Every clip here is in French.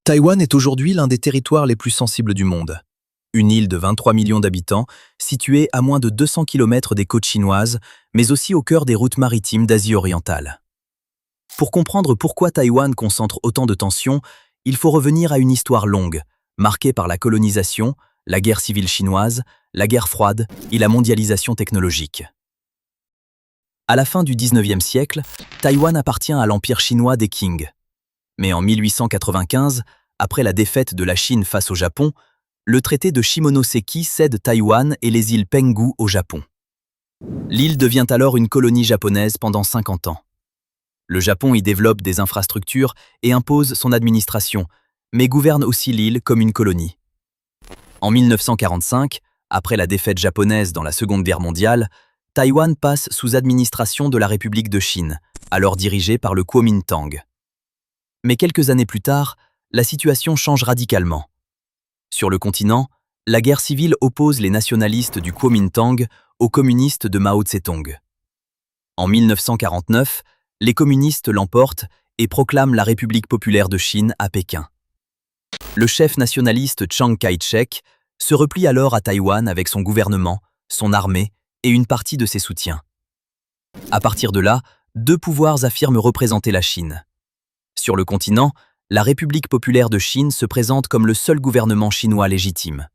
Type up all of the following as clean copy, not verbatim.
Taïwan est aujourd'hui l'un des territoires les plus sensibles du monde. Une île de 23 millions d'habitants, située à moins de 200 km des côtes chinoises, mais aussi au cœur des routes maritimes d'Asie orientale. Pour comprendre pourquoi Taïwan concentre autant de tensions, il faut revenir à une histoire longue, marquée par la colonisation, la guerre civile chinoise, la guerre froide et la mondialisation technologique. À la fin du 19e siècle, Taïwan appartient à l'empire chinois des Qing. Mais en 1895, après la défaite de la Chine face au Japon, le traité de Shimonoseki cède Taïwan et les îles Penghu au Japon. L'île devient alors une colonie japonaise pendant 50 ans. Le Japon y développe des infrastructures et impose son administration, mais gouverne aussi l'île comme une colonie. En 1945, après la défaite japonaise dans la Seconde Guerre mondiale, Taïwan passe sous administration de la République de Chine, alors dirigée par le Kuomintang. Mais quelques années plus tard, la situation change radicalement. Sur le continent, la guerre civile oppose les nationalistes du Kuomintang aux communistes de Mao Tse-tung. En 1949, les communistes l'emportent et proclament la République populaire de Chine à Pékin. Le chef nationaliste Chiang Kai-shek se replie alors à Taïwan avec son gouvernement, son armée et une partie de ses soutiens. À partir de là, deux pouvoirs affirment représenter la Chine. Sur le continent, la République populaire de Chine se présente comme le seul gouvernement chinois légitime.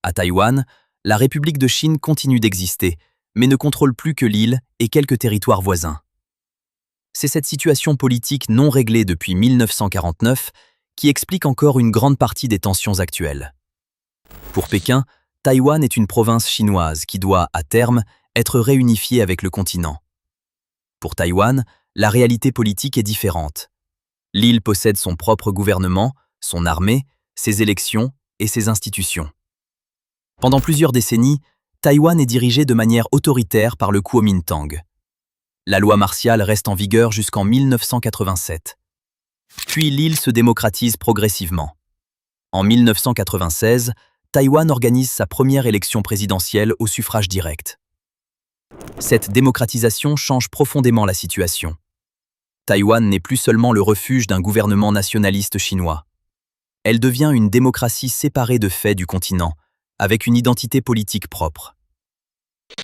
À Taïwan, la République de Chine continue d'exister, mais ne contrôle plus que l'île et quelques territoires voisins. C'est cette situation politique non réglée depuis 1949 qui explique encore une grande partie des tensions actuelles. Pour Pékin, Taïwan est une province chinoise qui doit, à terme, être réunifiée avec le continent. Pour Taïwan, la réalité politique est différente. L'île possède son propre gouvernement, son armée, ses élections et ses institutions. Pendant plusieurs décennies, Taïwan est dirigé de manière autoritaire par le Kuomintang. La loi martiale reste en vigueur jusqu'en 1987. Puis l'île se démocratise progressivement. En 1996, Taïwan organise sa première élection présidentielle au suffrage direct. Cette démocratisation change profondément la situation. Taïwan n'est plus seulement le refuge d'un gouvernement nationaliste chinois. Elle devient une démocratie séparée de fait du continent, avec une identité politique propre.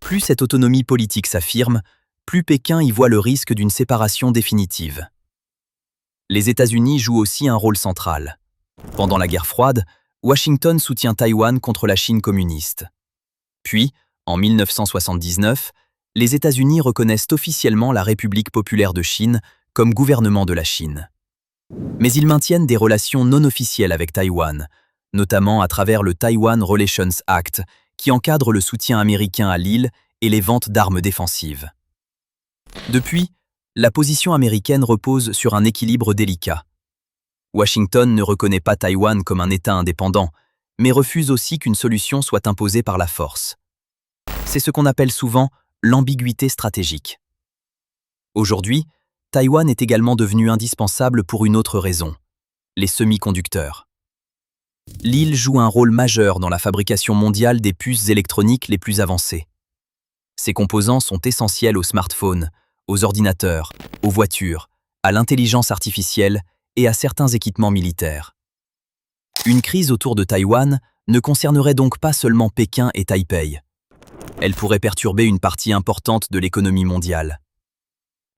Plus cette autonomie politique s'affirme, plus Pékin y voit le risque d'une séparation définitive. Les États-Unis jouent aussi un rôle central. Pendant la guerre froide, Washington soutient Taïwan contre la Chine communiste. Puis, en 1979, les États-Unis reconnaissent officiellement la République populaire de Chine comme gouvernement de la Chine. Mais ils maintiennent des relations non officielles avec Taïwan, notamment à travers le Taiwan Relations Act, qui encadre le soutien américain à l'île et les ventes d'armes défensives. Depuis, la position américaine repose sur un équilibre délicat. Washington ne reconnaît pas Taïwan comme un État indépendant, mais refuse aussi qu'une solution soit imposée par la force. C'est ce qu'on appelle souvent l'ambiguïté stratégique. Aujourd'hui, Taïwan est également devenu indispensable pour une autre raison, les semi-conducteurs. L'île joue un rôle majeur dans la fabrication mondiale des puces électroniques les plus avancées. Ces composants sont essentiels aux smartphones, aux ordinateurs, aux voitures, à l'intelligence artificielle et à certains équipements militaires. Une crise autour de Taïwan ne concernerait donc pas seulement Pékin et Taipei. Elle pourrait perturber une partie importante de l'économie mondiale.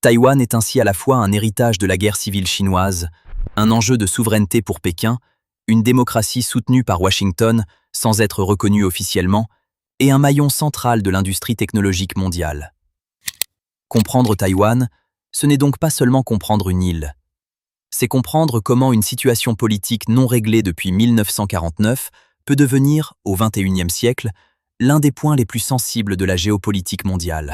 Taïwan est ainsi à la fois un héritage de la guerre civile chinoise, un enjeu de souveraineté pour Pékin, une démocratie soutenue par Washington sans être reconnue officiellement, et un maillon central de l'industrie technologique mondiale. Comprendre Taïwan, ce n'est donc pas seulement comprendre une île. C'est comprendre comment une situation politique non réglée depuis 1949 peut devenir, au XXIe siècle, l'un des points les plus sensibles de la géopolitique mondiale.